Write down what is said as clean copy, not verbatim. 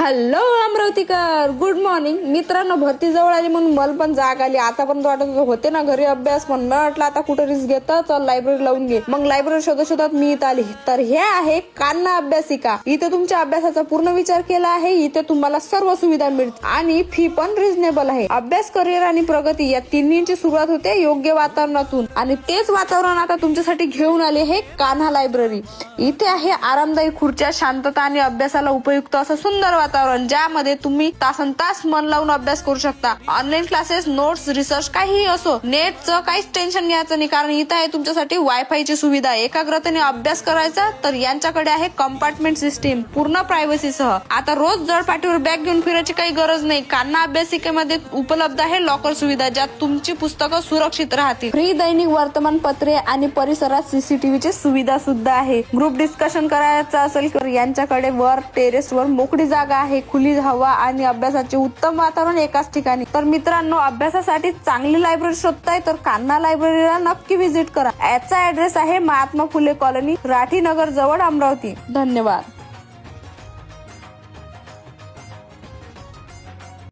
Hello अमरावतीकर, good morning. मित्रांनो, भरती जवळ आली म्हणून मला पण जाग आली. आतापर्यंत वाटत होते ना घरी अभ्यास, पण मी म्हटलं आता कुठं रिस्क घेतं, चल लायब्ररी लावून घे. मग लायब्ररी शोधत शोधत मी इथं आली. तर हे आहे कान्हा अभ्यासिका. इथे तुमच्या अभ्यासाचा पूर्ण विचार केला आहे. इथे तुम्हाला सर्व सुविधा मिळते आणि फी पण रिझनेबल आहे. अभ्यास, करिअर आणि प्रगती या तिन्हींची सुरुवात होते योग्य वातावरणातून, आणि तेच वातावरण आता तुमच्यासाठी घेऊन आले हे कान्हा लायब्ररी. इथे आहे आरामदायी खुर्च्या, शांतता आणि अभ्यासाला उपयुक्त असं सुंदर वातावरण, ज्यामध्ये तुम्ही तासन तास मन लावून अभ्यास करू शकता. ऑनलाईन क्लासेस, नोट्स, रिसर्च काहीही असो, नेटचं काहीच टेन्शन घ्यायचं नाही, कारण इथं आहे तुमच्यासाठी वायफायची सुविधा. एकाग्रतेने अभ्यास करायचा तर यांच्याकडे आहे कंपार्टमेंट सिस्टीम, पूर्ण प्रायव्हसी सह. आता रोज जड पाठीवर बॅग घेऊन फिरायची काही गरज नाही. कान्हा अभ्यासिकेमध्ये उपलब्ध आहे लॉकर सुविधा, ज्यात तुमची पुस्तकं सुरक्षित राहतील. फ्री दैनिक वर्तमानपत्रे आणि परिसरात सीसीटीव्हीची सुविधा सुद्धा आहे. ग्रुप डिस्कशन करायचं असेल तर यांच्याकडे वर टेरेसवर मोकळी जागा आहे, खुली हवा आणि अभ्यासाचे उत्तम वातावरण एकाच ठिकाणी. तर मित्रांनो, अभ्यासासाठी चांगली लायब्ररी शोधताय तर कान्हा लायब्ररीला नक्की व्हिजिट करा. याचा ऍड्रेस आहे महात्मा फुले कॉलनी, राठी नगर जवळ, अमरावती. धन्यवाद.